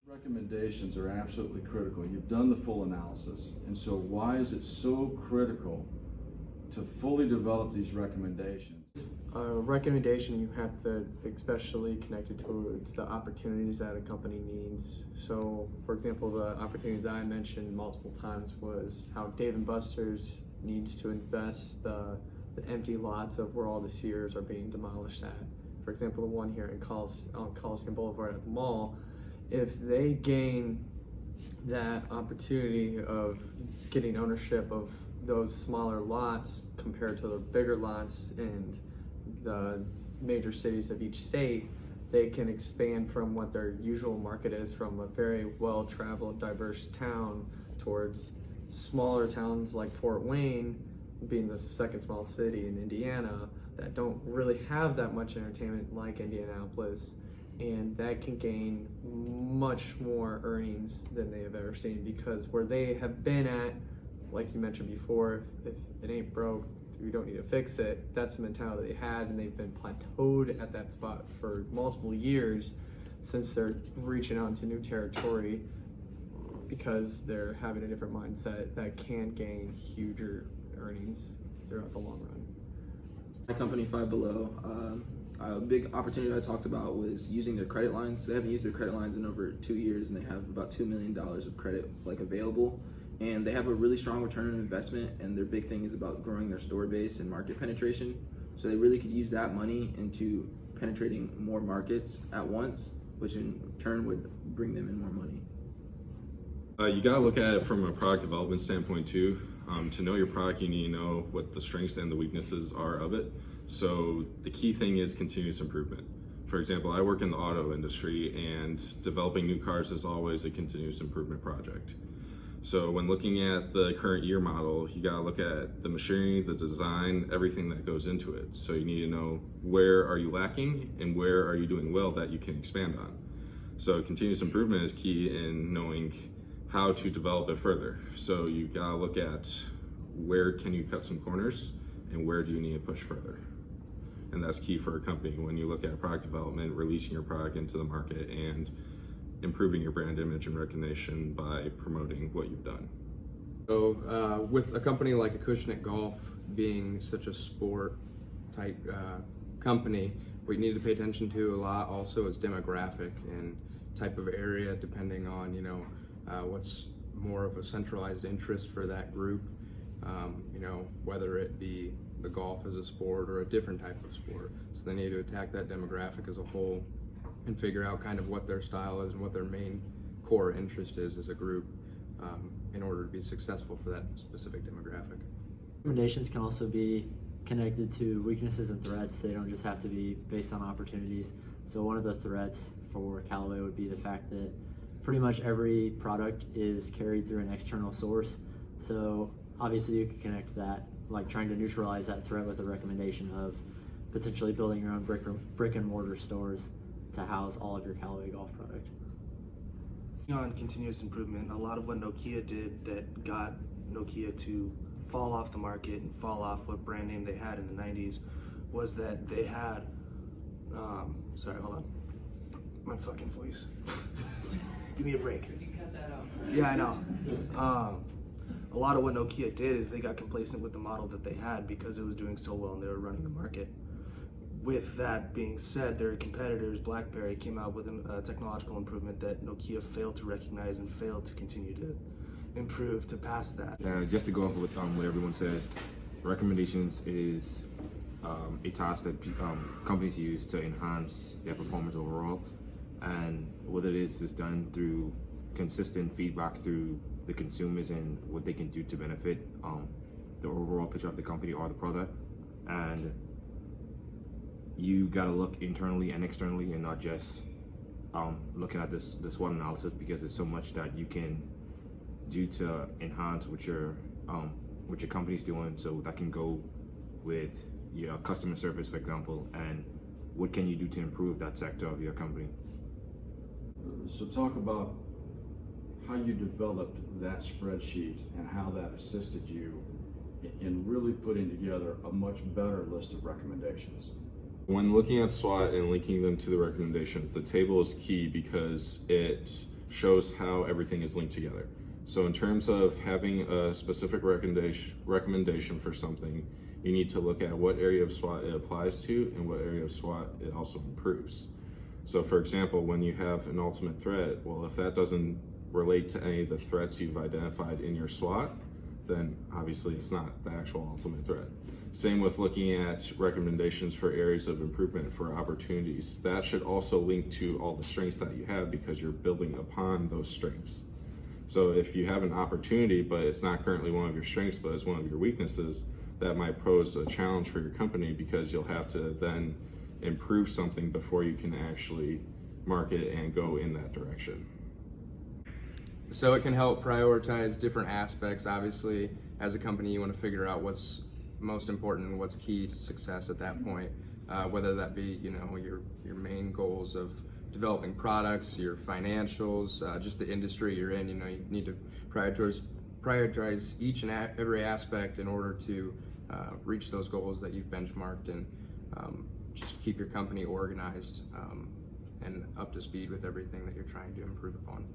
Recommendations are absolutely critical. You've done the full analysis, and so why is it so critical to fully develop these recommendations? Recommendation, you have to especially connect it towards the opportunities that a company needs. So, for example, the opportunities that I mentioned multiple times was how Dave & Buster's needs to invest the empty lots of where all the Sears are being demolished at. For example, the one here on Coliseum Boulevard at the mall, if they gain that opportunity of getting ownership of those smaller lots compared to the bigger lots in the major cities of each state, they can expand from what their usual market is, from a very well-traveled, diverse town, towards smaller towns like Fort Wayne, being the second smallest city in Indiana, that don't really have that much entertainment like Indianapolis, and that can gain much more earnings than they have ever seen, because where they have been at, like you mentioned before, if it ain't broke, you don't need to fix it. That's the mentality they had, and they've been plateaued at that spot for multiple years since they're reaching out into new territory, because they're having a different mindset that can gain huger earnings throughout the long run. My company, Five Below, a big opportunity I talked about was using their credit lines. They haven't used their credit lines in over 2 years, and they have about $2 million of credit available. And they have a really strong return on investment, and their big thing is about growing their store base and market penetration. So they really could use that money into penetrating more markets at once, which in turn would bring them in more money. You gotta look at it from a product development standpoint too. To know your product, you need to know what the strengths and the weaknesses are of it. So the key thing is continuous improvement. For example, I work in the auto industry, and developing new cars is always a continuous improvement project. So when looking at the current year model, you gotta look at the machinery, the design, everything that goes into it. So you need to know where are you lacking and where are you doing well that you can expand on. So continuous improvement is key in knowing how to develop it further. So you gotta look at where can you cut some corners and where do you need to push further. And that's key for a company when you look at product development, releasing your product into the market, and improving your brand image and recognition by promoting what you've done. So with a company like Acushnet Golf being such a sport type company, we need to pay attention to a lot also is demographic and type of area, depending on what's more of a centralized interest for that group, whether it be the golf as a sport or a different type of sport. So they need to attack that demographic as a whole and figure out kind of what their style is and what their main core interest is as a group, in order to be successful for that specific demographic. Recommendations can also be connected to weaknesses and threats. They don't just have to be based on opportunities. So one of the threats for Callaway would be the fact that pretty much every product is carried through an external source. So obviously you could connect that, like trying to neutralize that threat with a recommendation of potentially building your own brick and mortar stores to house all of your Callaway golf product. On continuous improvement, a lot of what Nokia did that got Nokia to fall off the market and fall off what brand name they had in the 90s was that they had, sorry, hold on, my fucking voice. Give me a break. You cut that out. Yeah, I know. A lot of what Nokia did is they got complacent with the model that they had because it was doing so well and they were running the market. With that being said, their competitors, BlackBerry, came out with a technological improvement that Nokia failed to recognize and failed to continue to improve to pass that. Just to go off with what everyone said, recommendations is a task that companies use to enhance their performance overall, and what it is done through consistent feedback through the consumers and what they can do to benefit the overall picture of the company or the product. And you gotta look internally and externally, and not just looking at this SWOT analysis, because there's so much that you can do to enhance what your company's doing. So that can go with your customer service, for example, and what can you do to improve that sector of your company. So talk about how you developed that spreadsheet and how that assisted you in really putting together a much better list of recommendations. When looking at SWOT and linking them to the recommendations, the table is key because it shows how everything is linked together. So in terms of having a specific recommendation for something, you need to look at what area of SWOT it applies to and what area of SWOT it also improves. So for example, when you have an ultimate threat, well, if that doesn't relate to any of the threats you've identified in your SWOT, then obviously it's not the actual ultimate threat. Same with looking at recommendations for areas of improvement for opportunities. That should also link to all the strengths that you have because you're building upon those strengths. So if you have an opportunity, but it's not currently one of your strengths, but it's one of your weaknesses, that might pose a challenge for your company because you'll have to then improve something before you can actually market and go in that direction. So it can help prioritize different aspects. Obviously, as a company, you want to figure out what's most important, what's key to success at that point, whether that be, you know, your main goals of developing products, your financials, just the industry you're in. You know, you need to prioritize each and every aspect in order to reach those goals that you've benchmarked, and just keep your company organized and up to speed with everything that you're trying to improve upon.